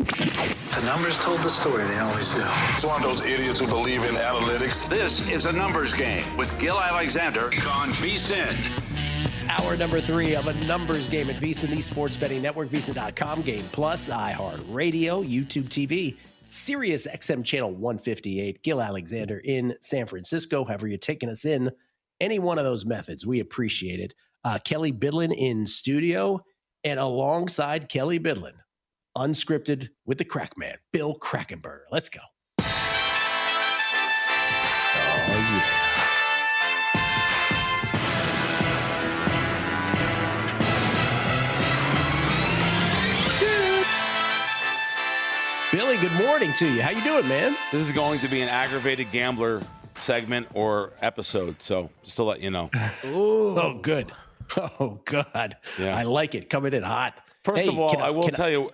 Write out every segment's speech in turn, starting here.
The numbers told the story. They always do. It's one of those idiots who believe in analytics. This is a numbers game with Gil Alexander on VSiN. Hour number 3 of a numbers game at VSiN, the Sports Betting Network, VSiN.com, Game Plus, iHeartRadio, YouTube TV, Sirius XM Channel 158. Gil Alexander in San Francisco. However you're taking us in, any one of those methods, we appreciate it. Kelly Bidlin in studio, and alongside Kelly Bidlin, unscripted with the crack man, Bill Krackomberger. Let's go. Oh, yeah. Billy, good morning to you. How you doing, man? This is going to be an aggravated gambler segment or episode, so just to let you know. Oh, good. Oh, God. Yeah. I like it. Coming in hot. First of all, I will tell you,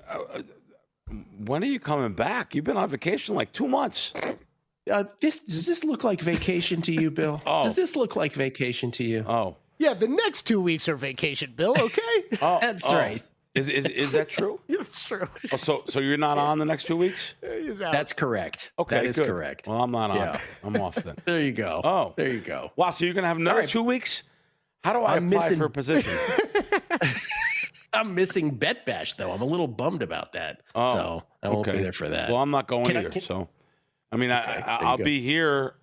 when are you coming back? You've been on vacation like 2 months. Does this look like vacation to you, Bill? Oh. Does this look like vacation to you? Oh. Yeah, the next 2 weeks are vacation, Bill, okay? That's right. Is that true? Yeah, that's true. Oh, so you're not on the next 2 weeks? He's out. That's correct. Okay, that is good. correct. Well, I'm not on. Yeah. I'm off then. There you go. Oh. There you go. Wow, so you're going to have another 2 weeks? How do I apply for a position? I'm missing Bet Bash, though. I'm a little bummed about that. So I won't be there for that. Well, I'm not going either. So, I mean, okay, I'll be here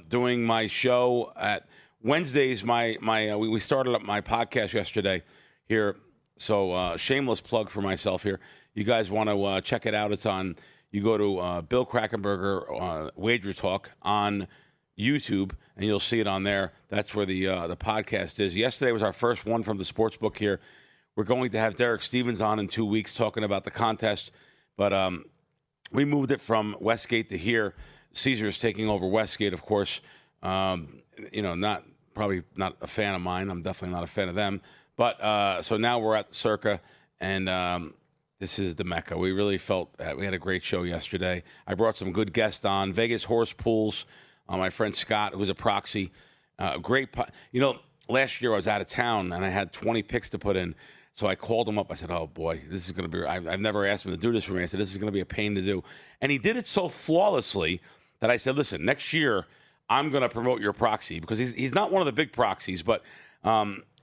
doing my show at Wednesdays. We started up my podcast yesterday here. So shameless plug for myself here. You guys want to check it out. It's on, you go to Bill Krackomberger Wager Talk on YouTube, and you'll see it on there. That's where the podcast is. Yesterday was our first one from the sports book here. We're going to have Derek Stevens on in 2 weeks talking about the contest, but we moved it from Westgate to here. Caesar's taking over Westgate, of course. Probably not a fan of mine. I'm definitely not a fan of them. But so now we're at the Circa, and this is the Mecca. We really felt we had a great show yesterday. I brought some good guests on. Vegas Horse Pools. My friend Scott, who's a proxy, last year I was out of town and I had 20 picks to put in. So I called him up. I said, oh, boy, this is going to be – I've never asked him to do this for me. I said, this is going to be a pain to do. And he did it so flawlessly that I said, listen, next year I'm going to promote your proxy because he's not one of the big proxies, but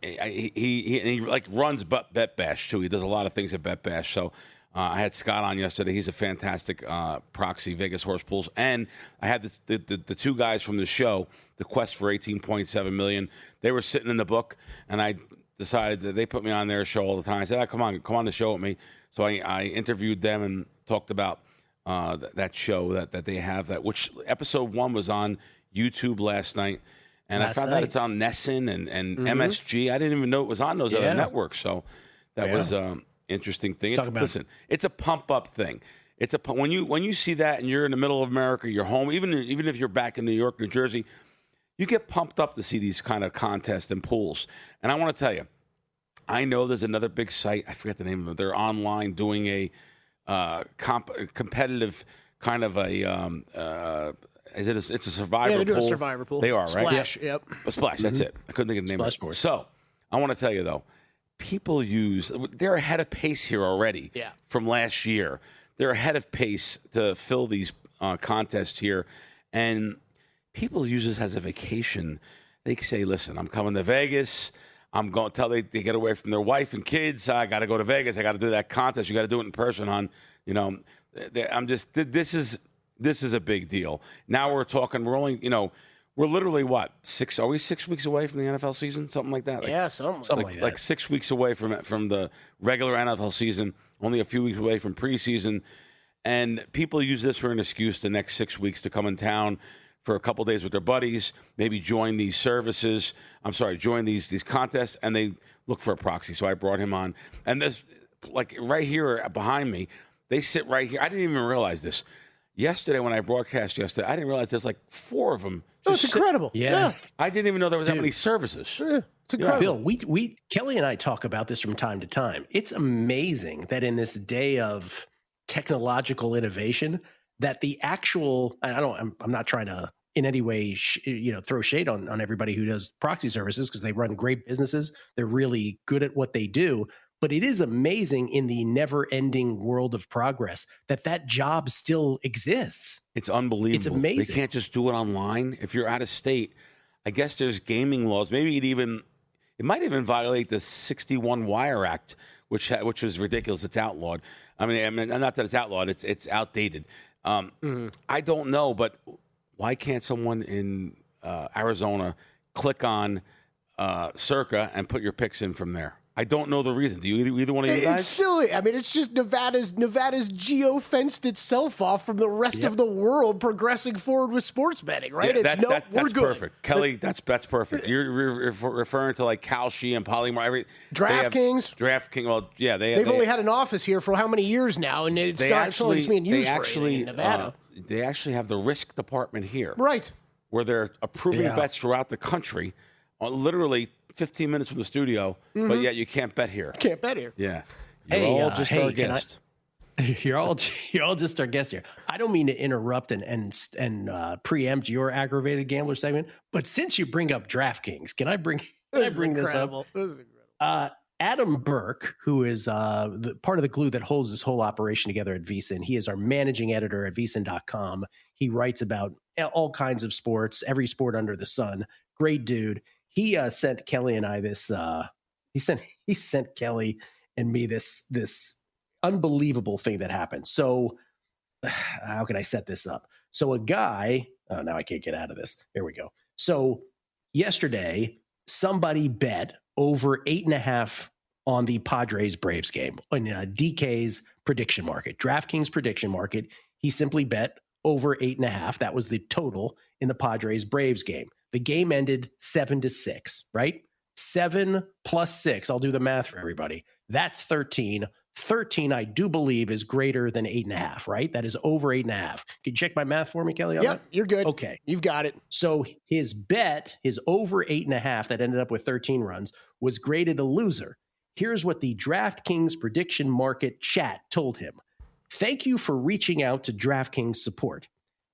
he runs Bet Bash, too. He does a lot of things at Bet Bash. So I had Scott on yesterday. He's a fantastic proxy, Vegas Horse Pools. And I had the two guys from the show, The Quest for $18.7 million. They were sitting in the book, and I decided that they put me on their show all the time. I said, come on the show with me. So I interviewed them and talked about that show that they have, which episode 1 was on YouTube last night. And I found out it's on Nessun and MSG. I didn't even know it was on those other networks. So that was interesting thing. Listen, it's a pump up thing. It's when you see that and you're in the middle of America, you're home, even if you're back in New York, New Jersey, you get pumped up to see these kind of contests and pools. And I want to tell you, I know there's another big site. I forget the name of it. They're online doing a competitive kind of a. It's a survivor pool. Yeah, they're doing a survivor pool. They are, right? Splash, yep. A Splash, that's it. I couldn't think of the name of it. So I want to tell you, though, they're ahead of pace here already from last year. They're ahead of pace to fill these contests here. And people use this as a vacation. They say, listen, I'm coming to Vegas. I'm going to tell they get away from their wife and kids. I got to go to Vegas. I got to do that contest. You got to do it in person, hon. This is a big deal. Now we're talking, we're literally what, 6 weeks away from the NFL season? Something like that? Something like that. Like 6 weeks away from the regular NFL season, only a few weeks away from preseason. And people use this for an excuse the next 6 weeks to come in town for a couple days with their buddies, maybe join these join these contests, and they look for a proxy. So I brought him on. And this, like right here behind me, they sit right here. I didn't even realize this. Yesterday, when I broadcast I didn't realize there's like 4 of them. Oh, it's incredible. Yes. I didn't even know there was that many services. It's incredible. Bill, we Kelly and I talk about this from time to time. It's amazing that in this day of technological innovation, that the actual, I'm not trying to in any way, throw shade on everybody who does proxy services because they run great businesses. They're really good at what they do. But it is amazing in the never-ending world of progress that job still exists. It's unbelievable. It's amazing. They can't just do it online. If you're out of state, I guess there's gaming laws. Maybe it might even violate the 61 Wire Act, which was ridiculous. It's outlawed. I mean, not that it's outlawed. It's outdated. I don't know, but why can't someone in Arizona click on Circa and put your picks in from there? I don't know the reason. Do you either one of you guys? It's silly. I mean, it's just Nevada's geo-fenced itself off from the rest of the world progressing forward with sports betting, right? Yeah, we're that's good. perfect. Kelly, that's perfect. You're referring to like Kalshi and Polymar. DraftKings. Well, yeah, they've only had an office here for how many years now, and it's being used for anything in Nevada. They actually have the risk department here. Right. Where they're approving bets throughout the country, literally 15 minutes from the studio, but yet you can't bet here. Can't bet here. Yeah. You're all just our guest. You're all just our guest here. I don't mean to interrupt and preempt your aggravated gambler segment, but since you bring up DraftKings, can I bring this up? This is incredible. Adam Burke, who is the part of the glue that holds this whole operation together at VSiN, he is our managing editor at VSiN.com. He writes about all kinds of sports, every sport under the sun. Great dude. He sent Kelly and I this. He sent Kelly and me this unbelievable thing that happened. So, how can I set this up? So a guy. Oh, now I can't get out of this. There we go. So yesterday, somebody bet over 8.5 on the Padres Braves game on DK's prediction market, DraftKings prediction market. He simply bet over 8.5. That was the total in the Padres Braves game. The game ended 7-6, right? 7 plus 6. I'll do the math for everybody. That's 13. 13, I do believe, is greater than 8.5, right? That is over 8.5. Can you check my math for me, Kelly? Yep, you're good. Okay. You've got it. So his bet, his over 8.5 that ended up with 13 runs, was graded a loser. Here's what the DraftKings prediction market chat told him. Thank you for reaching out to DraftKings support.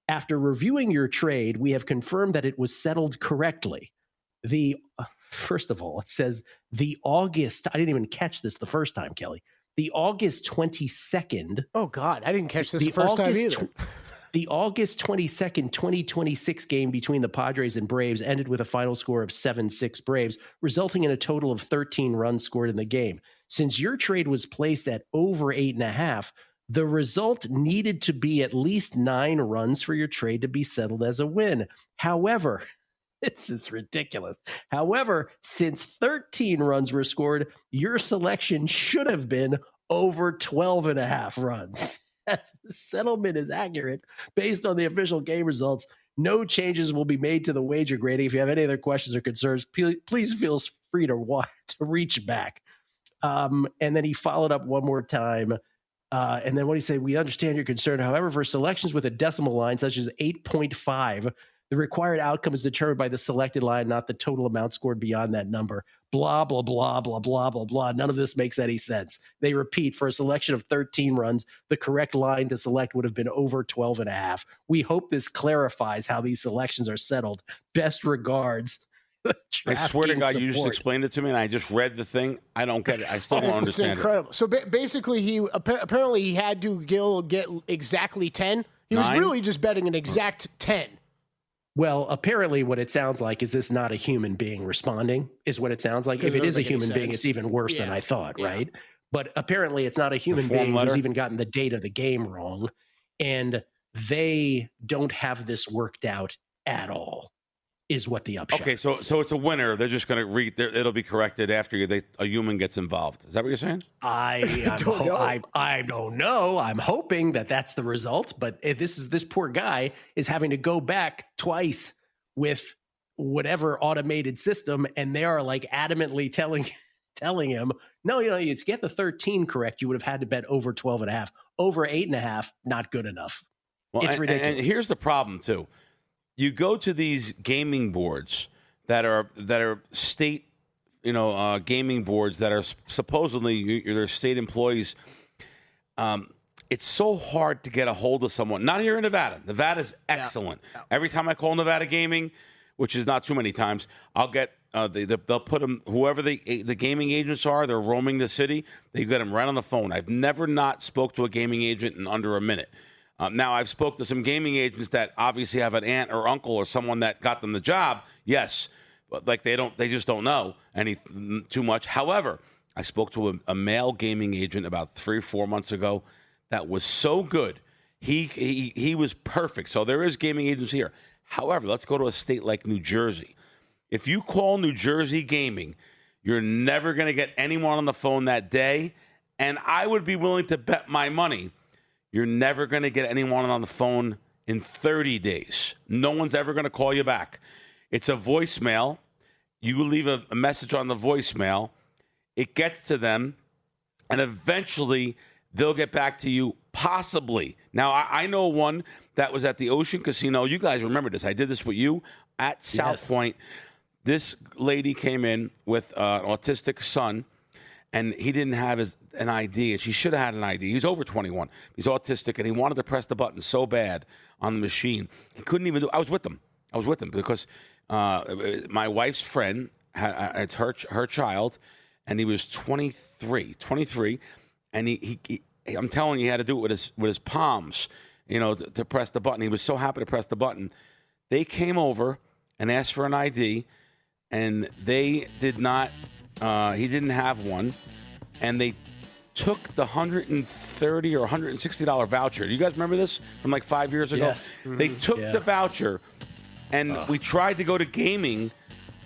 After reviewing your trade, we have confirmed that it was settled correctly. First of all, it says the August, I didn't even catch this the first time, Kelly. The August 22nd. Oh, God, I didn't catch this the first time either. The August 22nd, 2026 game between the Padres and Braves ended with a final score of 7-6 Braves, resulting in a total of 13 runs scored in the game. Since your trade was placed at over 8.5, the result needed to be at least 9 runs for your trade to be settled as a win. However, this is ridiculous. However, since 13 runs were scored, your selection should have been over 12.5 runs. As the settlement is accurate based on the official game results, no changes will be made to the wager grading. If you have any other questions or concerns, please feel free to reach back. And then he followed up one more time. And then what he said, we understand your concern. However, for selections with a decimal line, such as 8.5, the required outcome is determined by the selected line, not the total amount scored beyond that number. Blah, blah, blah, blah, blah, blah, blah. None of this makes any sense. They repeat, for a selection of 13 runs, the correct line to select would have been over 12.5. We hope this clarifies how these selections are settled. Best regards. I swear to God, you just explained it to me, and I just read the thing. I don't get it. I still don't understand it's incredible. So basically, he apparently he had to get exactly 10. He was really just betting an exact 10. Well, apparently what it sounds like is this not a human being responding, is what it sounds like. If it is a human being, it's even worse than I thought, right? But apparently it's not a human being who's even gotten the date of the game wrong. And they don't have this worked out at all, is what the upshot is. Okay, so it's a winner. They're just going to read. It'll be corrected after a human gets involved. Is that what you're saying? I don't know. I'm hoping that that's the result. But this poor guy is having to go back twice with whatever automated system, and they are like adamantly telling him, no, to get the 13 correct, you would have had to bet over 12.5. Over 8.5, not good enough. Well, it's ridiculous. And here's the problem too. You go to these gaming boards that are state, gaming boards that are supposedly they're state employees. It's so hard to get a hold of someone. Not here in Nevada. Nevada's excellent. Yeah. Every time I call Nevada Gaming, which is not too many times, I'll get they'll put them, whoever the gaming agents are, they're roaming the city, they get them right on the phone. I've never not spoke to a gaming agent in under a minute. Now, I've spoke to some gaming agents that obviously have an aunt or uncle or someone that got them the job, yes, but like they just don't know too much. However, I spoke to a male gaming agent about 3 or 4 months ago that was so good. He was perfect. So there is gaming agents here. However, let's go to a state like New Jersey. If you call New Jersey Gaming, you're never going to get anyone on the phone that day. And I would be willing to bet my money you're never going to get anyone on the phone in 30 days. No one's ever going to call you back. It's a voicemail. You leave a message on the voicemail. It gets to them, and eventually they'll get back to you, possibly. Now, I know one that was at the Ocean Casino. You guys remember this. I did this with you at South Point. This lady came in with an autistic son, and he didn't have an ID, and she should have had an ID. He's over 21. He's autistic, and he wanted to press the button so bad on the machine. He couldn't even do it. I was with them because my wife's friend, it's her child, and he was 23, and he I'm telling you, he had to do it with his palms, to press the button. He was so happy to press the button. They came over and asked for an ID, and they did not. He didn't have one, and they took the $130 or $160 voucher. Do you guys remember this from like 5 years ago? Yes. Mm-hmm. They took the voucher, and we tried to go to gaming.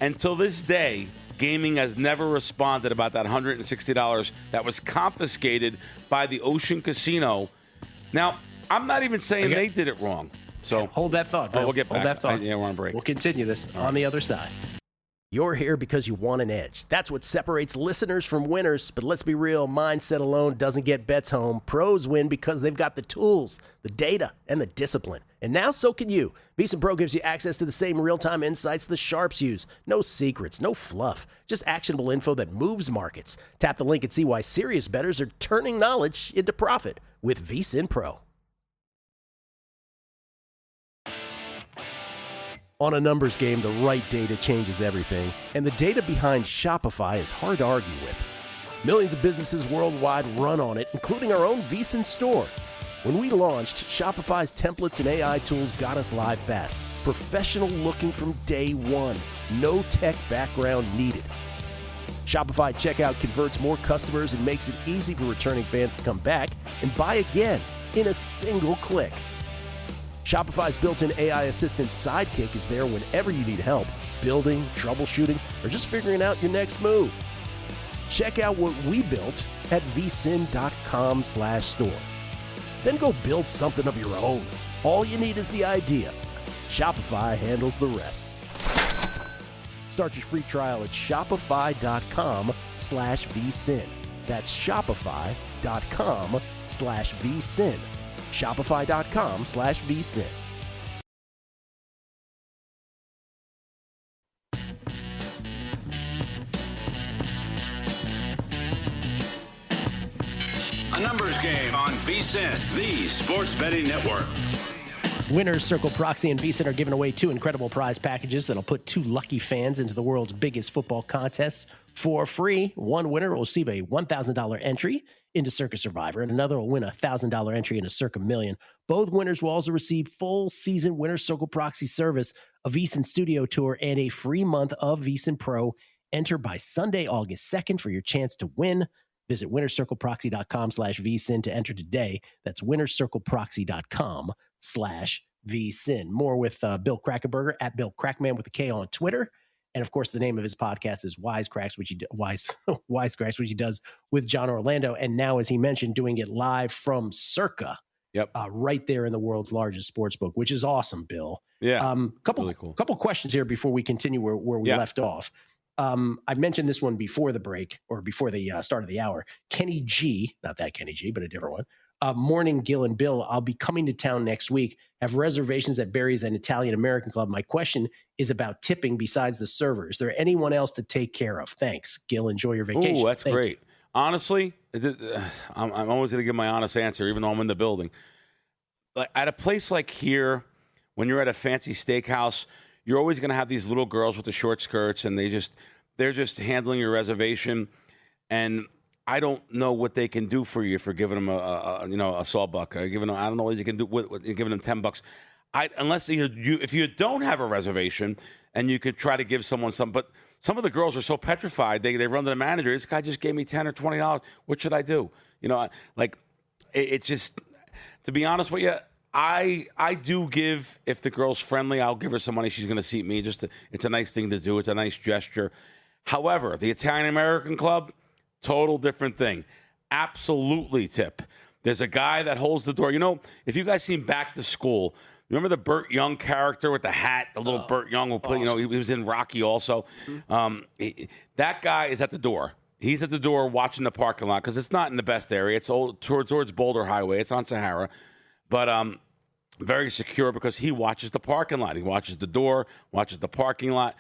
Until this day, gaming has never responded about that $160 that was confiscated by the Ocean Casino. Now, I'm not even saying they did it wrong. So hold that thought, Bill. we'll get back. Hold that thought. We're on break. We'll continue this on the other side. You're here because you want an edge. That's what separates listeners from winners. But let's be real, mindset alone doesn't get bets home. Pros win because they've got the tools, the data, and the discipline. And now so can you. VSiN Pro gives you access to the same real-time insights the sharps use. No secrets, no fluff, just actionable info that moves markets. Tap the link and see why serious bettors are turning knowledge into profit with VSiN Pro. On a numbers game, the right data changes everything, and the data behind Shopify is hard to argue with. Millions of businesses worldwide run on it, including our own VSiN store. When we launched, Shopify's templates and AI tools got us live fast. Professional looking from day one. No tech background needed. Shopify checkout converts more customers and makes it easy for returning fans to come back and buy again in a single click. Shopify's built-in AI assistant Sidekick is there whenever you need help, building, troubleshooting, or just figuring out your next move. Check out what we built at vsin.com/store. Then go build something of your own. All you need is the idea. Shopify handles the rest. Start your free trial at shopify.com/vsin. That's shopify.com/vsin. Shopify.com/vsin. A numbers game on VSiN, the sports betting network. Winners Circle Proxy and VSiN are giving away 2 incredible prize packages that'll put 2 lucky fans into the world's biggest football contests for free. One winner will receive a $1,000 entry into Circa Survivor, and another will win a $1,000 entry into Circa Million. Both winners will also receive full season Winners Circle Proxy service, a VSiN studio tour, and a free month of VSiN Pro. Enter by Sunday, August 2nd for your chance to win. Visit winnercircleproxy.com/vsin to enter today. That's winnercircleproxy.com/vsin. More with Bill Krackomberger at Bill Crackman with a K on Twitter. And of course, the name of his podcast is Wisecracks, which Wisecracks, which he does with John Orlando. And now, as he mentioned, doing it live from Circa. Yep. Right there in the world's largest sports book, which is awesome, Bill. Yeah. Really cool. Couple questions here before we continue where we left off. I've mentioned this one before the break or before the start of the hour. Kenny G, not that Kenny G, but a different one. Morning, Gil and Bill. I'll be coming to town next week. Have reservations at Barry's and Italian American Club. My question is about tipping besides the server. Is there anyone else to take care of? Thanks, Gil. Enjoy your vacation. Oh, that's great. You. Honestly, I'm always going to give my honest answer, even though I'm in the building. Like at a place like here, when you're at a fancy steakhouse, you're always going to have these little girls with the short skirts, and they're just handling your reservation, and I don't know what they can do for you for giving them a sawbuck. I don't know what you can do with giving them $10. Unless if you don't have a reservation and you could try to give someone some, but some of the girls are so petrified. They run to the manager. This guy just gave me $10 or $20. What should I do? It's just, to be honest with you, I do give, if the girl's friendly, I'll give her some money. She's going to seat me. It's a nice thing to do. It's a nice gesture. However, the Italian American Club, total different thing. Absolutely tip. There's a guy that holds the door. If you guys seen Back to School, remember the Burt Young character with the hat? The little Burt Young will play. Awesome. He was in Rocky also. That guy is at the door. He's at the door watching the parking lot because it's not in the best area. It's towards Boulder Highway. It's on Sahara, but very secure because he watches the parking lot. He watches the door, watches the parking lot.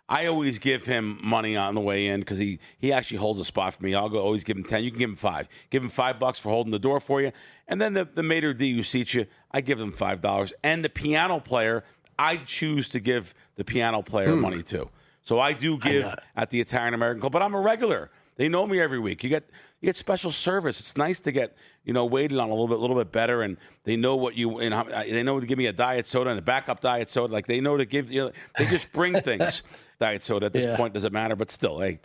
I always give him money on the way in because he actually holds a spot for me. I'll always give him 10. You can give him 5. Give him $5 for holding the door for you. And then the maitre d' who seats you, I give them $5. And the piano player, I choose to give the piano player money too. So I do give at the Italian American Club, but I'm a regular. They know me every week. You get special service. It's nice to get waited on a little bit better, and they know what they know to give me a diet soda and a backup diet soda. Like they know to give they just bring things. Diet soda at this point doesn't matter, but still, hey,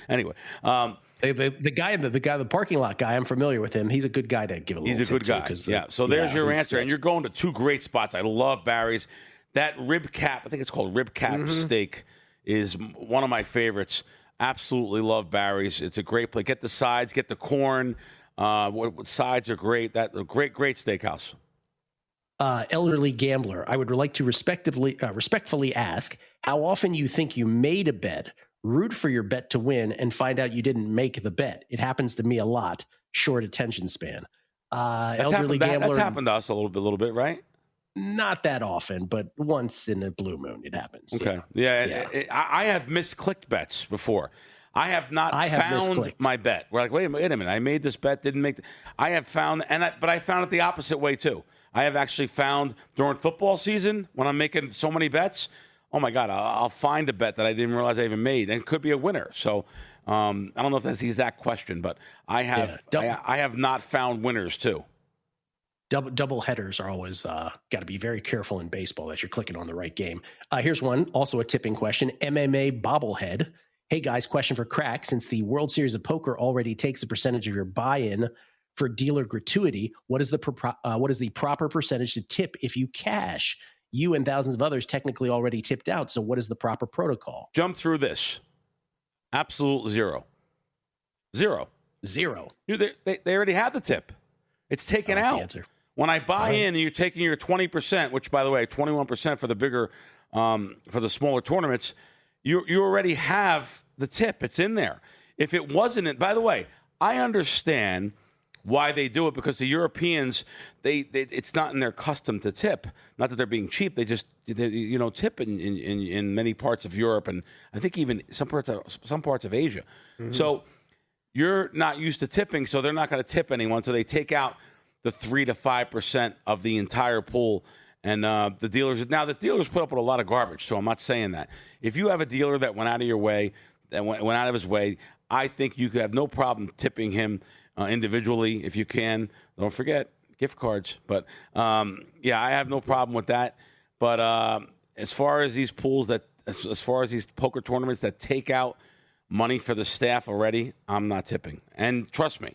anyway. The guy, the parking lot guy, I'm familiar with him. He's a good guy to give a little. He's a good guy. So there's your answer, and you're going to 2 great spots. I love Barry's. That rib cap, I think it's called rib cap steak, is one of my favorites. Absolutely love Barry's. It's a great place. Get the sides, get the corn. Sides are great. That great steakhouse. Elderly gambler, I would like to respectfully ask how often you think you made a bet, root for your bet to win, and find out you didn't make the bet. It happens to me a lot. Short attention span. Elderly gambler. That's happened to us a little bit, right? Not that often, but once in a blue moon, it happens. Okay. Yeah. I have misclicked bets before. I have not found my bet. We're like, wait a minute. I made this bet, didn't make. I have found, but I found it the opposite way too. I have actually found during football season when I'm making so many bets. Oh my God, I'll find a bet that I didn't realize I even made, and it could be a winner. So I don't know if that's the exact question, but I have I have not found winners too. Double headers are always got to be very careful in baseball that you're clicking on the right game. Here's one, also a tipping question. MMA bobblehead. Hey guys, question for Crack. Since the World Series of Poker already takes a percentage of your buy-in for dealer gratuity, what is the proper percentage to tip if you cash? You and thousands of others technically already tipped out. So what is the proper protocol? Jump through this. Absolute zero. They already have the tip. It's taken out. Answer. When I buy in, you're taking your 20%, which, by the way, 21% for the bigger, for the smaller tournaments. You already have the tip. It's in there. If it wasn't, by the way, I understand why they do it, because the Europeans, it's not in their custom to tip. Not that they're being cheap. They just tip in many parts of Europe, and I think even some parts of Asia. Mm-hmm. So you're not used to tipping, so they're not going to tip anyone. So they take out the 3 to 5% of the entire pool. And the dealers put up with a lot of garbage, so I'm not saying that. If you have a dealer that went out of your way, that went out of his way, I think you could have no problem tipping him individually if you can. Don't forget gift cards. But I have no problem with that. But as far as these pools as far as these poker tournaments that take out money for the staff already, I'm not tipping. And trust me,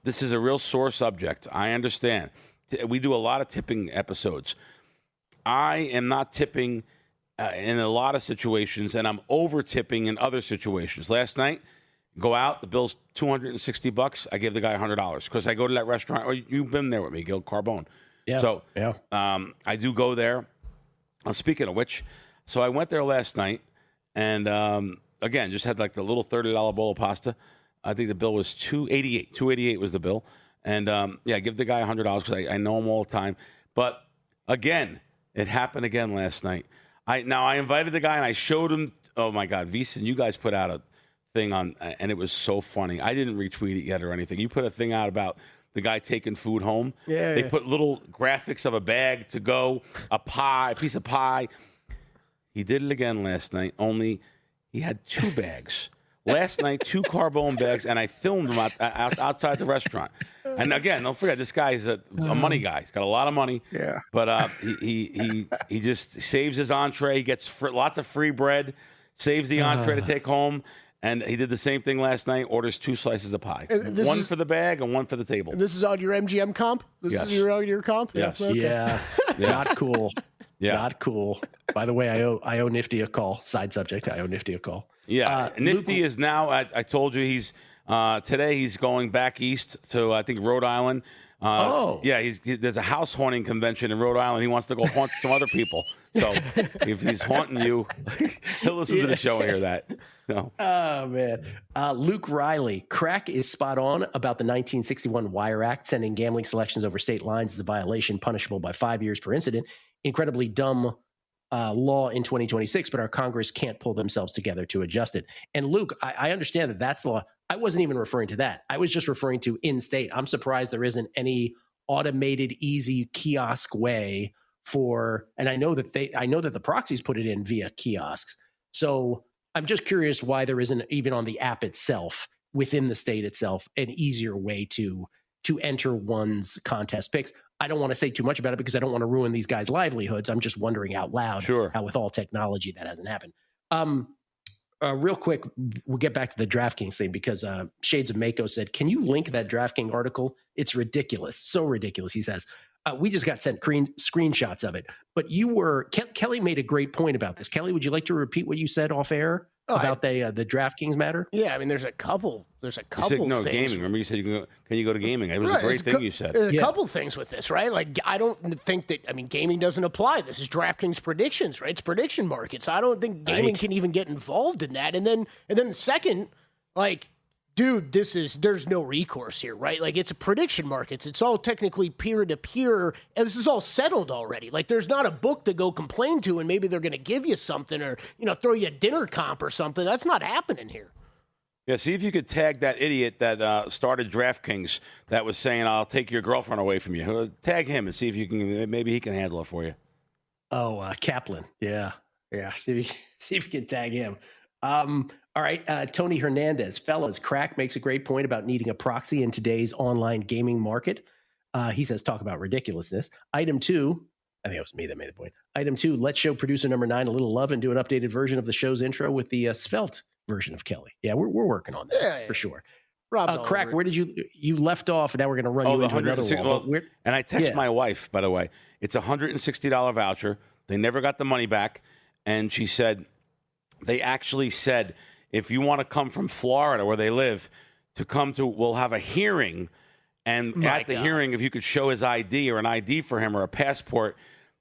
this is a real sore subject. I understand. We do a lot of tipping episodes. I am not tipping in a lot of situations, and I'm over tipping in other situations. Last night, go out, the bill's $260. I give the guy $100 because I go to that restaurant. Or you've been there with me, Gil Carbone. Yeah. So I do go there. Speaking of which, so I went there last night, and again, just had like the little $30 bowl of pasta. I think the bill was $288. $288 was the bill. And, give the guy $100 because I know him all the time. But, again, it happened again last night. I invited the guy, and I showed him. Oh, my God, VSiN, you guys put out a thing on, and it was so funny. I didn't retweet it yet or anything. You put a thing out about the guy taking food home. Yeah. They put little graphics of a bag to go, a piece of pie. He did it again last night, only he had 2 bags. Last night, 2 Carbone bags, and I filmed him outside the restaurant. And again, don't forget, this guy is a money guy. He's got a lot of money. Yeah. But he just saves his entree. He gets lots of free bread, saves the entree to take home. And he did the same thing last night, orders 2 slices of pie. One for the bag and one for the table. This is on your MGM comp? This Yes. is your comp? Yes. Okay. Yeah. Not cool. Yeah. Not cool. By the way, I owe Nifty a call. Side subject. I owe Nifty a call. Yeah. Nifty is now, I told you, he's today he's going back east to, I think, Rhode Island. Yeah, there's a house haunting convention in Rhode Island. He wants to go haunt some other people. So if he's haunting you, he'll listen to the show and hear that. No. Oh, man. Luke Riley. Crack is spot on about the 1961 Wire Act. Sending gambling selections over state lines is a violation punishable by 5 years per incident. Incredibly dumb law in 2026, but our Congress can't pull themselves together to adjust it. And Luke, I understand that that's law. I wasn't even referring to that. I was just referring to in-state. I'm surprised there isn't any automated, easy kiosk way for, and I know that the proxies put it in via kiosks. So I'm just curious why there isn't, even on the app itself, within the state itself, an easier way to enter one's contest picks. I don't want to say too much about it because I don't want to ruin these guys' livelihoods. I'm just wondering out loud how with all technology that hasn't happened. Real quick, we'll get back to the DraftKings thing because Shades of Mako said, can you link that DraftKings article? It's ridiculous. So ridiculous, he says. We just got sent screenshots of it. But Kelly made a great point about this. Kelly, would you like to repeat what you said off air about the DraftKings matter? Yeah, I mean, there's a couple You said, things. gaming. Remember you said can you go to gaming? It was a great thing you said. There's a couple things with this, right? Like, I don't think that, I mean, gaming doesn't apply. This is DraftKings predictions, right? It's prediction markets. I don't think gaming can even get involved in that. And then the second, like, dude, there's no recourse here, right? Like, it's a prediction markets. It's all technically peer-to-peer, and this is all settled already. Like, there's not a book to go complain to, and maybe they're going to give you something or, throw you a dinner comp or something. That's not happening here. Yeah, see if you could tag that idiot that started DraftKings that was saying, I'll take your girlfriend away from you. Tag him and see if you can, maybe he can handle it for you. Oh, Kaplan. Yeah. See if you can tag him. All right, Tony Hernandez. Fellas, Crack makes a great point about needing a proxy in today's online gaming market. He says, talk about ridiculousness. Item 2, I think it was me that made the point. Item 2, let's show producer number 9 a little love and do an updated version of the show's intro with the svelte version of Kelly. Yeah, we're working on that for sure. Crack, where did you left off? And now we're going to run you into another wall. And I text my wife, by the way. It's a $160 voucher. They never got the money back. And she said, they actually said, if you want to come from Florida where they live we'll have a hearing. And at the hearing, if you could show his ID or an ID for him or a passport,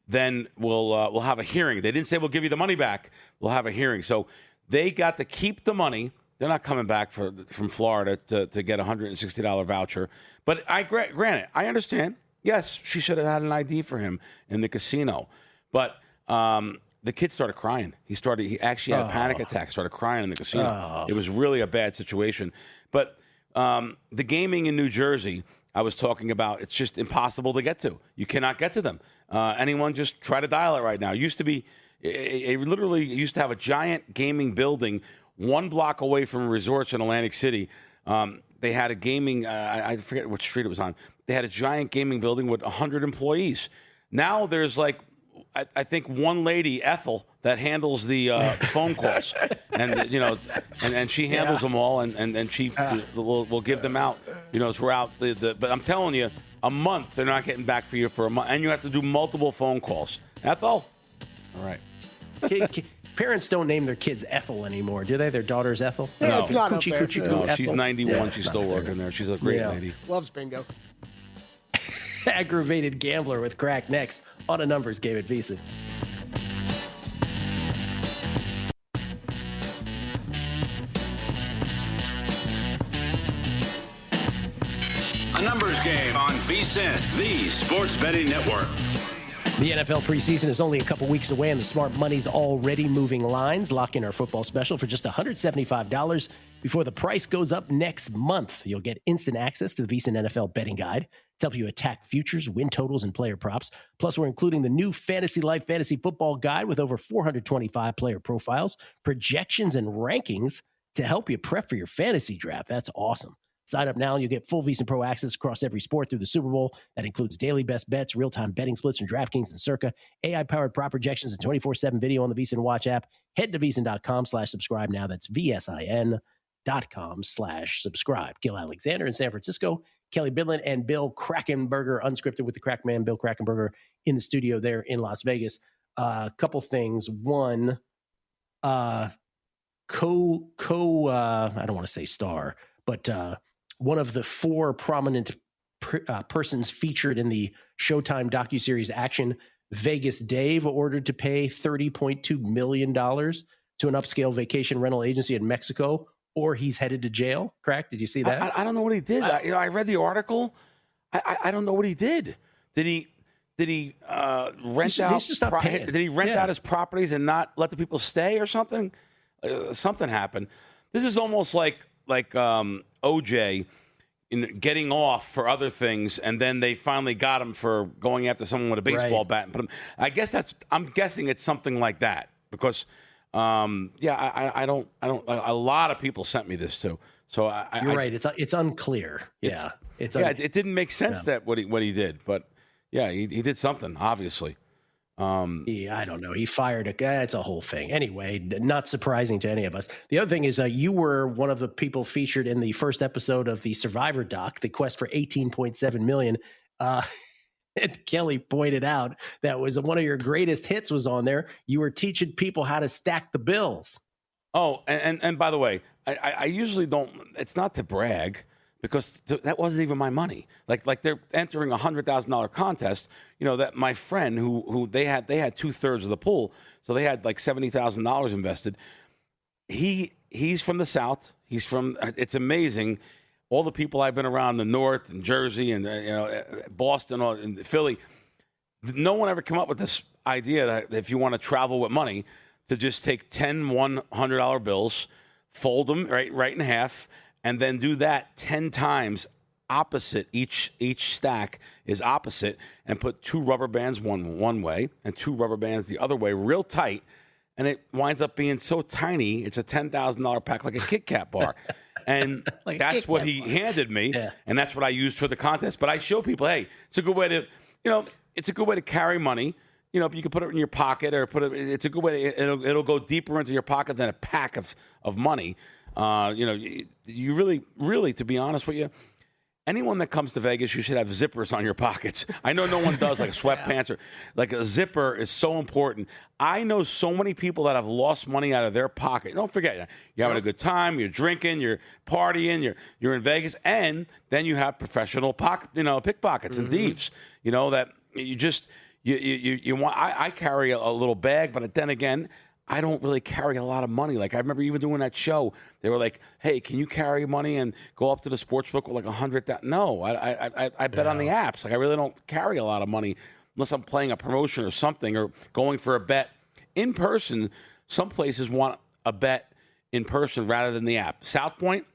then we'll have a hearing. They didn't say we'll give you the money back. We'll have a hearing. So they got to keep the money. They're not coming back from Florida to get a $160 voucher. But granted, I understand. Yes, she should have had an ID for him in the casino. But the kid started crying. He actually had a panic attack, started crying in the casino. It was really a bad situation. But the gaming in New Jersey, I was talking about, it's just impossible to get to. You cannot get to them. Anyone just try to dial it right now. It used to be, it literally used to have a giant gaming building 1 block away from resorts in Atlantic City. They had a gaming, I forget what street it was on. They had a giant gaming building with 100 employees. Now there's like, I think one lady, Ethel, that handles the phone calls, and and she handles them all, and she will give them out, throughout the. But I'm telling you, a month they're not getting back for you for a month, and you have to do multiple phone calls. Ethel, all right. Parents don't name their kids Ethel anymore, do they? Their daughter's Ethel? Yeah, No. it's not up there. No, she's 91. Yeah, she's still working there. She's a great lady. Loves bingo. Aggravated gambler with Crack next on a numbers game at VSiN. A numbers game on VSiN, the sports betting network. The NFL preseason is only a couple weeks away, and the smart money's already moving lines. Lock in our football special for just $175. before the price goes up next month. You'll get instant access to the VSiN NFL betting guide to help you attack futures, win totals, and player props. Plus, we're including the new Fantasy Life Fantasy Football Guide with over 425 player profiles, projections, and rankings to help you prep for your fantasy draft. That's awesome. Sign up now and you'll get full VSiN Pro access across every sport through the Super Bowl. That includes daily best bets, real-time betting splits from DraftKings and Circa, AI-powered prop projections, and 24/7 video on the VSiN Watch app. Head to VSiN.com/subscribe now. That's VSIN.com/subscribe. Gil Alexander in San Francisco, Kelly Bidlin and Bill Krakenberger, unscripted with the Crackman, Bill Krakenberger, in the studio there in Las Vegas. A couple things. One, I don't want to say star, but one of the four prominent persons featured in the Showtime docuseries Action, Vegas Dave, ordered to pay $30.2 million to an upscale vacation rental agency in Mexico, or he's headed to jail. Correct? Did you see that? I don't know what he did. I read the article. I don't know what he did. Did he rent out? He's just not paying. Did he rent out his properties and not let the people stay or something? Something happened. This is almost like OJ in getting off for other things, and then they finally got him for going after someone with a baseball bat and put him. I'm guessing it's something like that because, I don't. A lot of people sent me this too. So you're right. It's unclear. Yeah, it didn't make sense that what he did, but yeah, he did something obviously. I don't know. He fired a guy. It's a whole thing. Anyway, not surprising to any of us. The other thing is you were one of the people featured in the first episode of the Survivor doc, The Quest for $18.7 million. And Kelly pointed out that was one of your greatest hits was on there. You were teaching people how to stack the bills. Oh, and by the way, I usually don't. It's not to brag, because that wasn't even my money. Like they're entering a $100,000 contest. You know that my friend who they had 2/3 of the pool, so they had like $70,000 invested. He's from the South. He's from. It's amazing. All the people I've been around the North and Jersey and Boston and Philly, no one ever came up with this idea that if you want to travel with money, to just take 10 $100 bills, fold them right in half, and then do that 10 times opposite. Each stack is opposite, and put two rubber bands one way and two rubber bands the other way, real tight, and it winds up being so tiny. It's a $10,000 pack, like a Kit Kat bar. And like that's what he handed me, and that's what I used for the contest. But I show people, hey, it's a good way to, it's a good way to carry money. You can put it in your pocket or it's a good way. It'll go deeper into your pocket than a pack of money. You really, to be honest with you, anyone that comes to Vegas, you should have zippers on your pockets. I know no one does, like sweatpants or like a zipper is so important. I know so many people that have lost money out of their pocket. Don't forget, you're having a good time, you're drinking, you're partying, you're in Vegas, and then you have professional pickpockets and thieves. That you just you want. I carry a little bag, but then again, I don't really carry a lot of money. Like I remember even doing that show, they were like, "Hey, can you carry money and go up to the sports book with like $100?" No, I bet on the apps. Like I really don't carry a lot of money unless I'm playing a promotion or something or going for a bet in person. Some places want a bet in person rather than the app. South Point,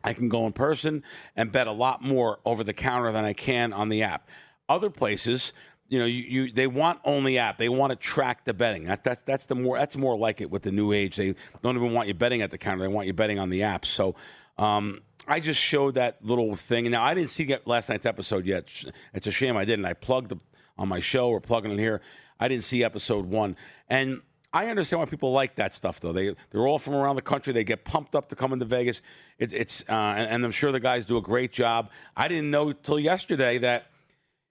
I can go in person and bet a lot more over the counter than I can on the app. Other places, they want only app. They want to track the betting. That's more like it with the new age. They don't even want you betting at the counter. They want you betting on the app. So I just showed that little thing. Now I didn't see last night's episode yet. It's a shame I didn't. I plugged on my show. We're plugging in here. I didn't see episode 1, and I understand why people like that stuff though. They're all from around the country. They get pumped up to come into Vegas. And I'm sure the guys do a great job. I didn't know till yesterday that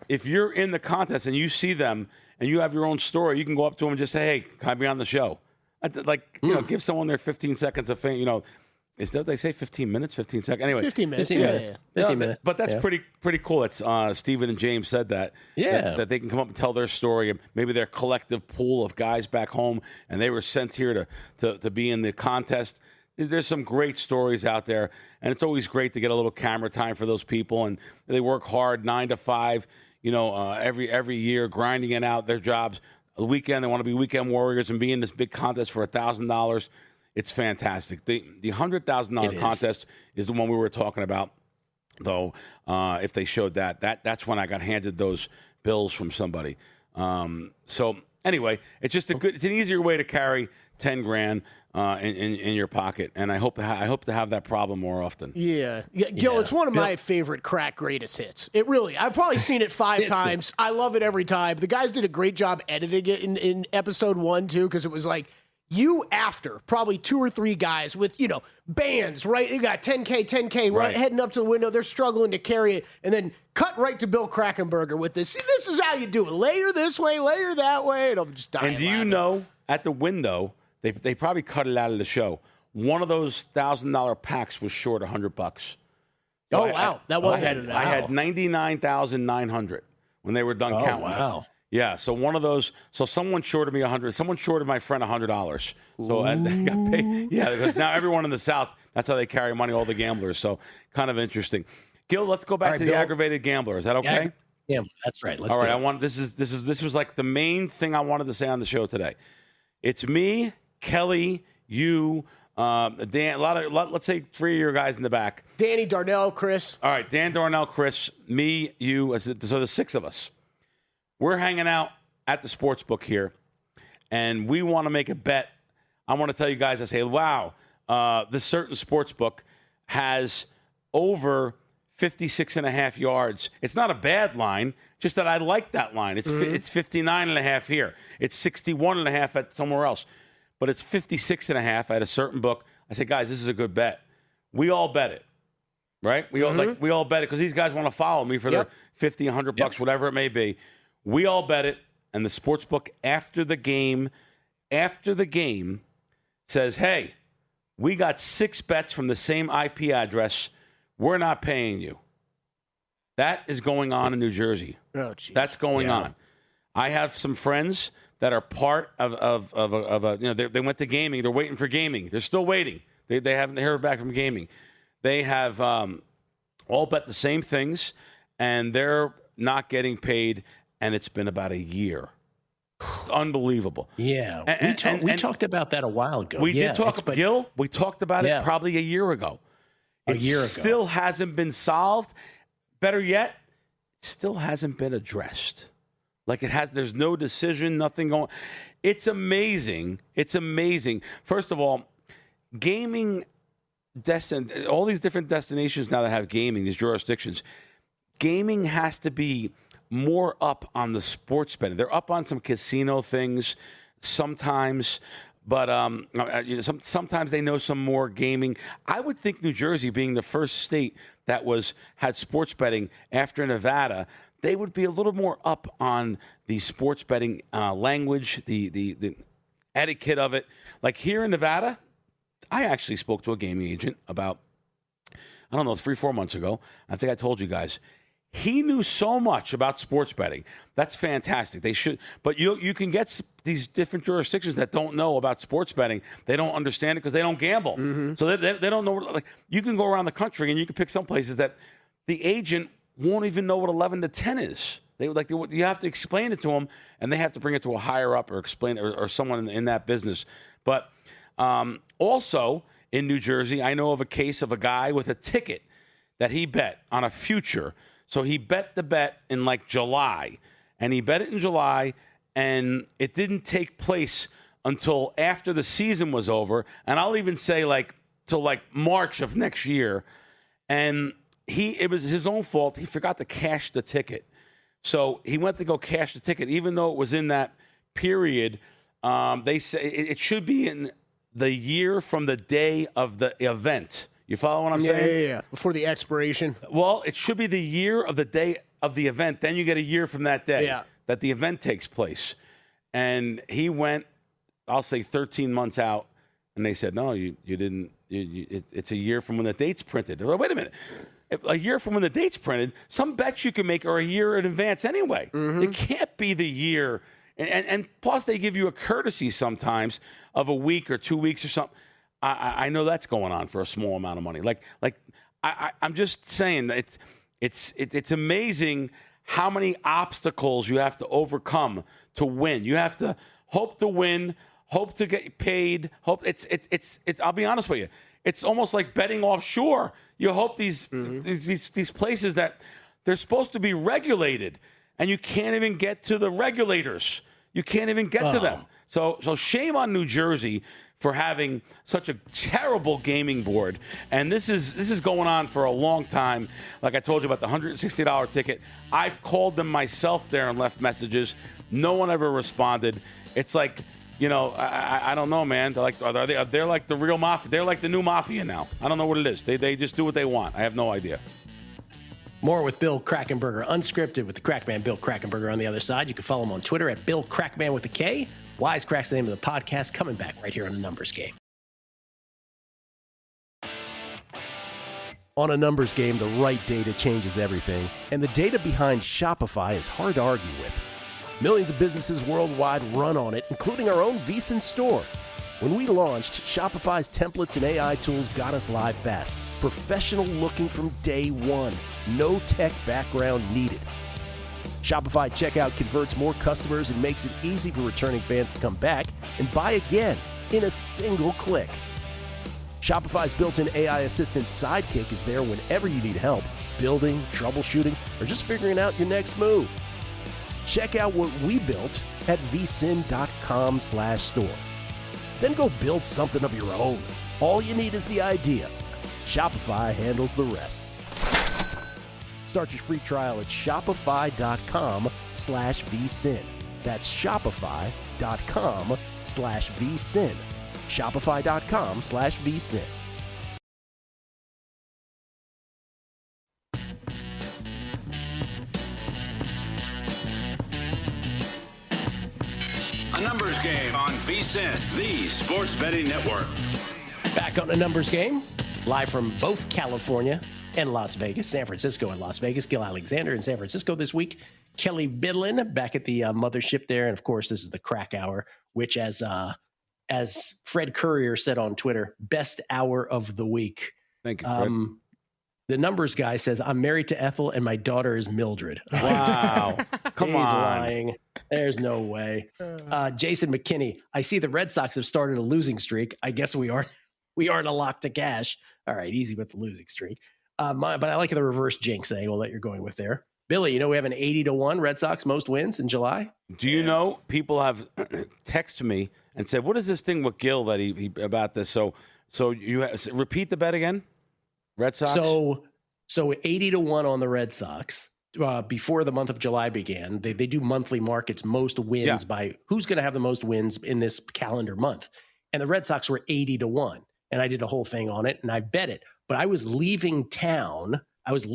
if you're in the contest and you see them and you have your own story, you can go up to them and just say, "Hey, can I be on the show?" Give someone their 15 seconds of fame. Is that they say 15 minutes, 15 seconds? Anyway, 15 minutes. 15 minutes. But that's pretty cool. That's Stephen and James said that. Yeah. That they can come up and tell their story. Maybe their collective pool of guys back home, and they were sent here to be in the contest. There's some great stories out there, and it's always great to get a little camera time for those people. And they work hard, 9 to 5. Every year, grinding it out their jobs. The weekend, they want to be weekend warriors and be in this big contest for $1,000. It's fantastic. The $100,000 contest is the one we were talking about, though. If they showed that's when I got handed those bills from somebody. So anyway, it's just it's an easier way to carry $10,000 in your pocket, and I hope to have that problem more often. Yeah, Gil, it's one of my favorite crack greatest hits. It really, I've probably seen it 5 times. I love it every time. The guys did a great job editing it in episode 1 too, because it was like you after probably 2 or 3 guys with bands, right? You got 10K right heading up to the window. They're struggling to carry it, and then cut right to Bill Krackomberger with this. See, this is how you do it. Layer this way, layer that way, and I'm just dying. And do you know at the window? They probably cut it out of the show. One of those $1,000 packs was short $100. Oh wow, that was edited out. I had 99,900 when they were done counting. Wow. Yeah, so one of those. So someone shorted me $100. Someone shorted my friend $100. So I got paid. Yeah, because now everyone in the South, that's how they carry money. All the gamblers. So kind of interesting. Gil, let's go back to the aggravated gambler. Is that okay? Yeah, that's right. Let's all do right. it. This was like the main thing I wanted to say on the show today. It's me, Kelly, you, Dan. Let's say 3 of your guys in the back. Danny, Darnell, Chris. All right, Dan, Darnell, Chris, me, you. So there's 6 of us. We're hanging out at the sports book here, and we want to make a bet. I want to tell you guys, I say, wow, this certain sports book has over 56.5 yards. It's not a bad line, just that I like that line. It's 59.5 here. It's 61.5 at somewhere else. But it's 56.5 at a certain book. I say, guys, this is a good bet. We all bet it, right? We all bet it because these guys want to follow me for the 50, 100 bucks, whatever it may be. We all bet it, and the sports book after the game says, hey, we got 6 bets from the same IP address. We're not paying you. That is going on in New Jersey. Oh, geez. That's going on. I have some friends that are part of a they went to gaming. They're waiting for gaming. They're still waiting. They haven't heard back from gaming. They have all bet the same things, and they're not getting paid. And it's been about a year. It's unbelievable. Yeah, we talked about that a while ago. We did talk about Gil. We talked about it probably a year ago. A year ago. Still hasn't been solved. Better yet, it still hasn't been addressed. Like it has. There's no decision. Nothing going. It's amazing. It's amazing. First of all, gaming all these different destinations now that have gaming, these jurisdictions, gaming has to be more up on the sports betting. They're up on some casino things sometimes, but sometimes they know some more gaming. I would think New Jersey, being the first state that had sports betting after Nevada, they would be a little more up on the sports betting language, the etiquette of it. Like here in Nevada, I actually spoke to a gaming agent about, 3-4 months ago. I think I told you guys. He knew so much about sports betting. That's fantastic. They should, but you can get these different jurisdictions that don't know about sports betting. They don't understand it because they don't gamble. So they don't know. Like you can go around the country and you can pick some places that the agent won't even know what 11 to 10 is. You have to explain it to them, and they have to bring it to a higher up or explain it, or someone in that business. But also in New Jersey, I know of a case of a guy with a ticket that he bet on a future. So he bet the bet in like July, and he bet it in July, and it didn't take place until after the season was over. And I'll even say till March of next year. And it was his own fault. He forgot to cash the ticket. So he went to go cash the ticket, even though it was in that period. They say it should be in the year from the day of the event. You follow what I'm saying? Yeah. Before the expiration. Well, it should be the year of the day of the event. Then you get a year from that day that the event takes place. And he went, I'll say 13 months out, and they said, no, you didn't. It's a year from when the date's printed. Wait a minute. A year from when the date's printed, some bets you can make are a year in advance anyway. It can't be the year. And plus, they give you a courtesy sometimes of a week or 2 weeks or something. I know that's going on for a small amount of money. I'm just saying that it's amazing how many obstacles you have to overcome to win. You have to hope to win, hope to get paid. Hope it's. I'll be honest with you. It's almost like betting offshore. You hope these places that they're supposed to be regulated, and you can't even get to the regulators. You can't even get to them. So shame on New Jersey for having such a terrible gaming board. And this is going on for a long time. Like I told you about the $160 ticket. I've called them myself there and left messages. No one ever responded. It's like, I don't know, man. They're like the real mafia. They're like the new mafia now. I don't know what it is. They just do what they want. I have no idea. More with Bill Krakenberger, unscripted with the Crackman Bill Krakenberger on the other side. You can follow him on Twitter at Bill Crackman with a K. Wisecrack's the name of the podcast. Coming back right here on A Numbers Game. On A Numbers Game, the right data changes everything, and the data behind Shopify is hard to argue with. Millions of businesses worldwide run on it, including our own VSiN store. When we launched, Shopify's templates and AI tools got us live fast. Professional looking from day one. No tech background needed. Shopify checkout converts more customers and makes it easy for returning fans to come back and buy again in a single click. Shopify's built-in AI assistant Sidekick is there whenever you need help, building, troubleshooting, or just figuring out your next move. Check out what we built at vsin.com/store. Then go build something of your own. All you need is the idea. Shopify handles the rest. Start your free trial at shopify.com/vsin. That's shopify.com/vsin. Shopify.com/vsin. A Numbers Game on VSiN, the Sports Betting Network. Back on A Numbers Game, live from both California and Las Vegas, San Francisco and Las Vegas. Gil Alexander in San Francisco this week. Kelly Bidlin back at the mothership there. And, of course, this is the crack hour, which, as Fred Courier said on Twitter, best hour of the week. Thank you, Fred. The numbers guy says, I'm married to Ethel and my daughter is Mildred. Wow. Come He's on. lying. There's no way. Jason McKinney, I see the Red Sox have started a losing streak. I guess we aren't a lock to cash. All right, easy with the losing streak. But I like the reverse jinx angle that you're going with there. Billy, we have an 80-1 Red Sox most wins in July. Do you know people have texted me and said, "What is this thing with Gil that he about this?" So you repeat the bet again. Red Sox. So 80-1 on the Red Sox before the month of July began. They do monthly markets, most wins by who's going to have the most wins in this calendar month, and the Red Sox were 80-1, and I did a whole thing on it and I bet it. But I was leaving town. As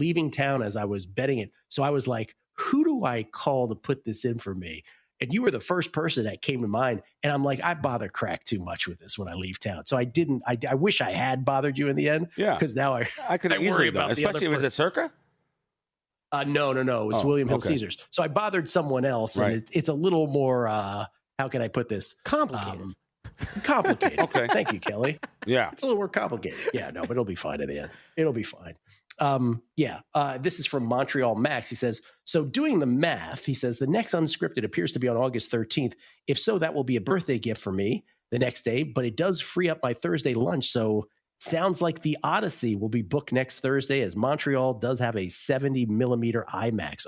I was betting it. So I was like, who do I call to put this in for me? And you were the first person that came to mind. And I'm like, I bother Crack too much with this when I leave town. So I didn't. I wish I had bothered you in the end. Yeah. Because now I could I easily worry done, about the especially other was it Circa? No. It was William Hill Caesars. So I bothered someone else. Right. And it's a little more, how can I put this? Complicated. Complicated. Okay. Thank you, Kelly. Yeah. It's a little more complicated. Yeah, no, but it'll be fine at the end. It'll be fine. This is from Montreal Max. He says, so doing the math, he says, the next unscripted appears to be on August 13th. If so, that will be a birthday gift for me the next day, but it does free up my Thursday lunch. So sounds like the Odyssey will be booked next Thursday, as Montreal does have a 70 millimeter IMAX.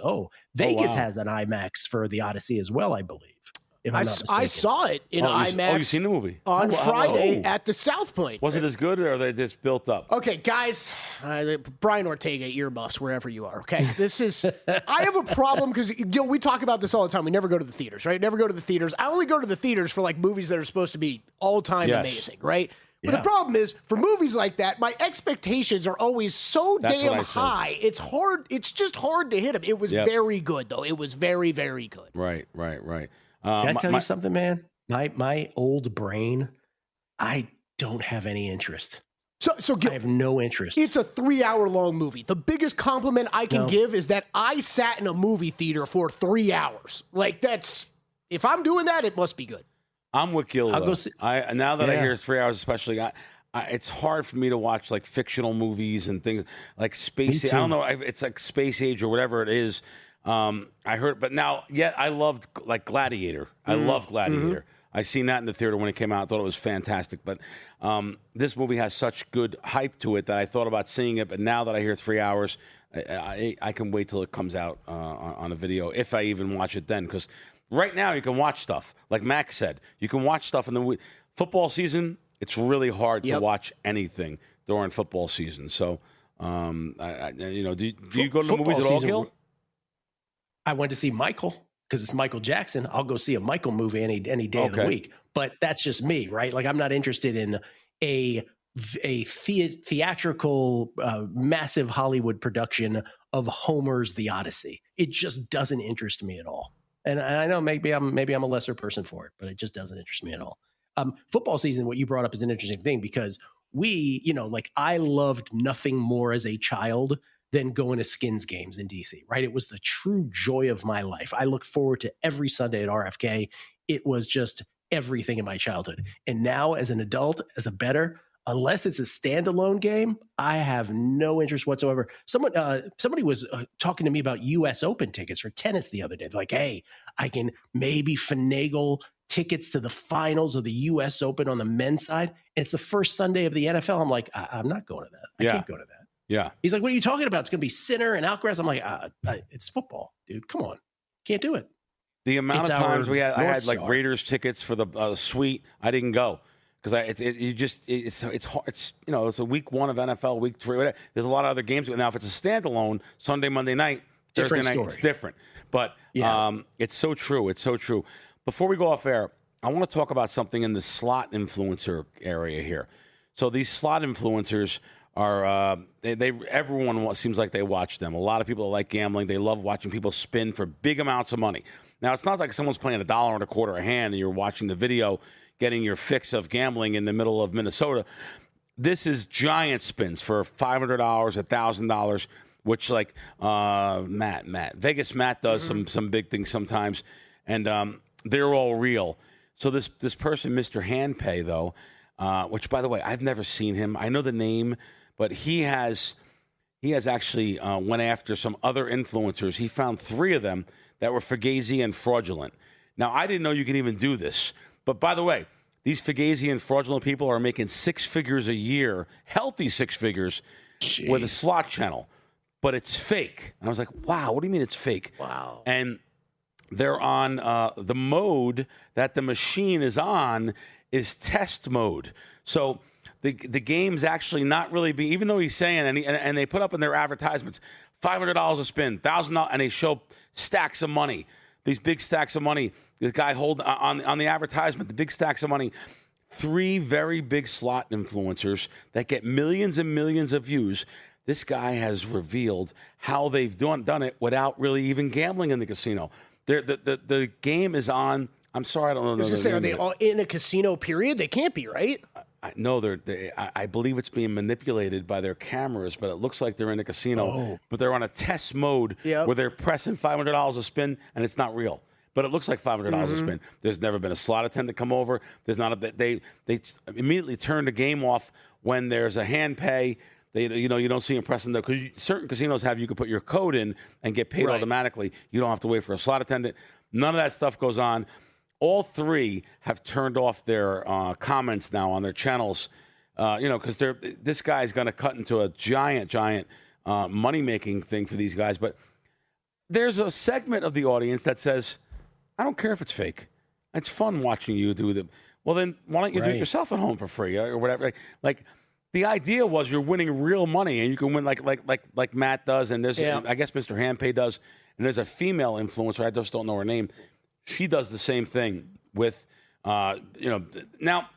Vegas has an IMAX for the Odyssey as well, I believe. If I'm not I mistaken. saw it in IMAX. You seen the movie on Friday at the South Point. Was it as good, or are they just built up? Okay, guys, Brian Ortega, earmuffs, wherever you are, okay? This is, I have a problem because, we talk about this all the time. We never go to the theaters, right? Never go to the theaters. I only go to the theaters for, movies that are supposed to be all-time amazing, right? But the problem is, for movies like that, my expectations are always so damn high. It's hard. It's just hard to hit them. It was very good, though. It was very, very good. Right. Can I tell you something, man? My old brain, I don't have any interest. So I have no interest. It's a 3-hour-long movie. The biggest compliment I can give is that I sat in a movie theater for 3 hours. If I'm doing that, it must be good. I'm with Gil. I'll go see. Now that I hear 3 hours, especially, it's hard for me to watch fictional movies and things like Space. I don't know if it's like Space Age or whatever it is. I heard, but now, I loved Gladiator. I love Gladiator. I seen that in the theater when it came out. I thought it was fantastic. But this movie has such good hype to it that I thought about seeing it. But now that I hear 3 hours, I can wait till it comes out on a video, if I even watch it then. Because right now you can watch stuff. Like Max said, you can watch stuff in the football season. It's really hard to watch anything during football season. So, do you go to the movies at all, Gil? I went to see Michael because it's Michael Jackson. I'll go see a Michael movie any day of the week. But that's just me, right? Like, I'm not interested in a theatrical, massive Hollywood production of Homer's The Odyssey. It just doesn't interest me at all. And I know maybe I'm a lesser person for it, but it just doesn't interest me at all. Football season, what you brought up is an interesting thing because I loved nothing more as a child than going to Skins games in DC, right? It was the true joy of my life. I looked forward to every Sunday at RFK. It was just everything in my childhood. And now as an adult, as a bettor, unless it's a standalone game, I have no interest whatsoever. Somebody was talking to me about U.S. Open tickets for tennis the other day. They're like, hey, I can maybe finagle tickets to the finals of the U.S. Open on the men's side. And it's the first Sunday of the NFL. I'm like, I'm not going to that. I can't go to that. Yeah. He's like, what are you talking about? It's going to be Sinner and Alcaraz. I'm like, it's football, dude. Come on. Can't do it. The amount of times I had like Raiders tickets for the suite, I didn't go because it's hard. It's a week 1 of NFL, week 3. Whatever. There's a lot of other games now. If it's a standalone Sunday, Monday night, different Thursday night, story. It's different. But it's so true. It's so true. Before we go off air, I want to talk about something in the slot influencer area here. So these slot influencers are everyone seems like they watch them. A lot of people that like gambling, they love watching people spin for big amounts of money. Now, it's not like someone's playing $1.25 a hand and you're watching the video, getting your fix of gambling in the middle of Minnesota. This is giant spins for $500, $1,000, which Vegas Matt does some big things sometimes, and they're all real. So this person, Mr. Handpay, though, which, by the way, I've never seen him. I know the name, but he has actually went after some other influencers. He found 3 of them that were fugazi and fraudulent. Now, I didn't know you could even do this. But by the way, these fugazi and fraudulent people are making 6 figures a year, healthy 6 figures, with a slot channel. But it's fake. And I was like, wow, what do you mean it's fake? Wow. And they're on the mode that the machine is on is test mode. So the game's actually not really being, even though he's saying, and they put up in their advertisements, $500 a spin, $1,000, and they show stacks of money, these big stacks of money. The guy holding on the advertisement, the big stacks of money. 3 very big slot influencers that get millions and millions of views. This guy has revealed how they've done it without really even gambling in the casino. The game is on. I'm sorry, I don't know. Are they all in a casino period? They can't be, right? No, I believe it's being manipulated by their cameras, but it looks like they're in a casino. But they're on a test mode where they're pressing $500 a spin, and it's not real. But it looks like $500 a spin. There's never been a slot attendant come over. There's not they immediately turn the game off when there's a hand pay. You don't see them pressing because certain casinos have you can put your code in and get paid automatically. You don't have to wait for a slot attendant. None of that stuff goes on. All 3 have turned off their comments now on their channels, because this guy's going to cut into a giant money-making thing for these guys. But there's a segment of the audience that says, I don't care if it's fake. It's fun watching you do them. Well, then why don't you do it yourself at home for free or whatever? Like the idea was you're winning real money, and you can win like Matt does, and there's I guess Mr. Handpay does, and there's a female influencer. I just don't know her name. She does the same thing with, Now,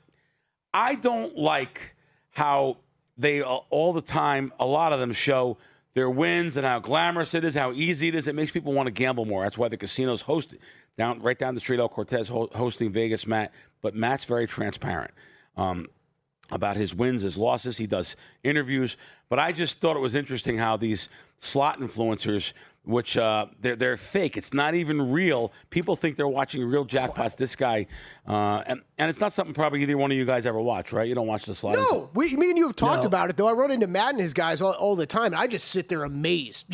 I don't like how they all the time, a lot of them show their wins and how glamorous it is, how easy it is. It makes people want to gamble more. That's why the casinos host it. Right down the street, El Cortez hosting Vegas Matt. But Matt's very transparent about his wins, his losses. He does interviews. But I just thought it was interesting how these slot influencers, which they're fake. It's not even real. People think they're watching real jackpots. This guy, and it's not something probably either one of you guys ever watch, right? You don't watch the sliding. No, me and you have talked about it, though. I run into Matt and his guys all the time, and I just sit there amazed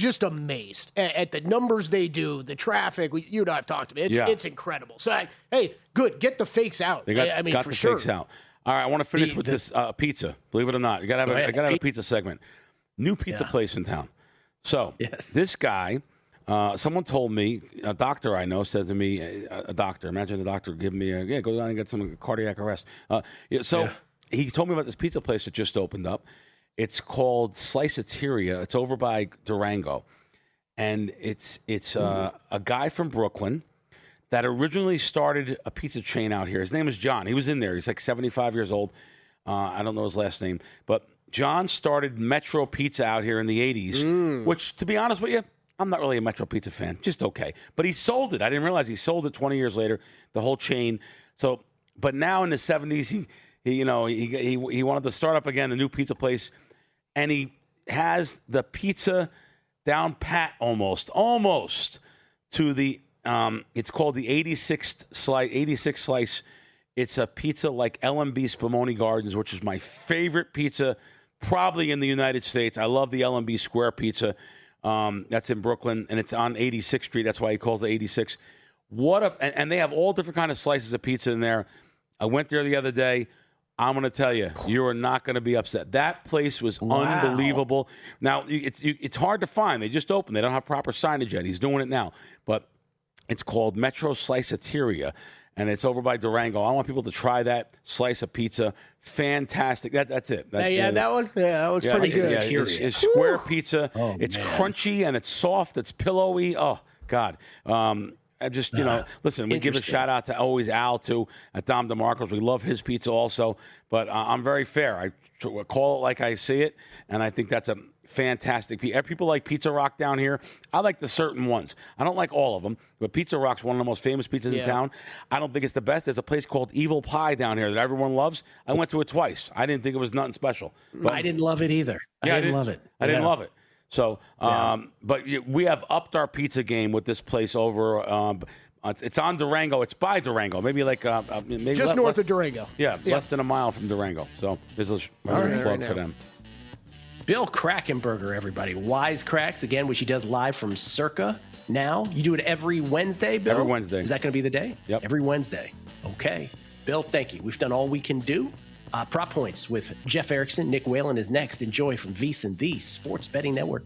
at the numbers they do, the traffic. You and I have talked about it. It's incredible. So, hey, good. Get the fakes out. They got for the sure. fakes out. All right, I want to finish with this pizza. Believe it or not, I gotta have a pizza segment. New pizza place in town. So this guy, someone told me, a doctor I know said to me, a doctor, imagine a doctor giving me go down and get some cardiac arrest. He told me about this pizza place that just opened up. It's called Sliceteria. It's over by Durango, and it's a guy from Brooklyn that originally started a pizza chain out here. His name is John. He was in there. He's like 75 years old. I don't know his last name, but John started Metro Pizza out here in the 80s, which, to be honest with you, I'm not really a Metro Pizza fan. Just okay. But he sold it. I didn't realize he sold it 20 years later, the whole chain. So, but now in the 70s, he wanted to start up again a new pizza place, and he has the pizza down pat almost to the it's called the 86 slice. It's a pizza like LMB Spumoni Gardens, which is my favorite pizza probably in the United States. I love the LMB Square Pizza. That's in Brooklyn, and it's on 86th Street. That's why he calls it 86. And they have all different kind of slices of pizza in there. I went there the other day. I'm going to tell you, you are not going to be upset. That place was unbelievable. Now, it's hard to find. They just opened. They don't have proper signage yet. He's doing it now. But it's called Metro Sliceteria, and it's over by Durango. I want people to try that slice of pizza. Fantastic. That's it. That one? Yeah, that looks pretty good. Yeah, it's square pizza. It's crunchy, and it's soft. It's pillowy. Oh, God. I just, listen, we give a shout out to always Al, too, at Dom DeMarco's. We love his pizza also. But I'm very fair. I call it like I see it, and I think that's a fantastic pizza. People like Pizza Rock down here. I like the certain ones. I don't like all of them, but Pizza Rock's one of the most famous pizzas in town. I don't think it's the best. There's a place called Evil Pie down here that everyone loves. I went to it twice. I didn't think it was nothing special. But I didn't love it either. I didn't love it. I didn't love it. So, but we have upped our pizza game with this place over. It's on Durango. It's by Durango. Maybe like maybe just north of Durango. Yeah, less than a mile from Durango. So there's a plug for them. Bill Krakenberger, everybody. Wisecracks, again, which he does live from Circa now. You do it every Wednesday, Bill? Every Wednesday. Is that going to be the day? Yep. Every Wednesday. Okay. Bill, thank you. We've done all we can do. Prop Points with Jeff Erickson. Nick Whalen is next. Enjoy from VSiN, the Sports Betting Network.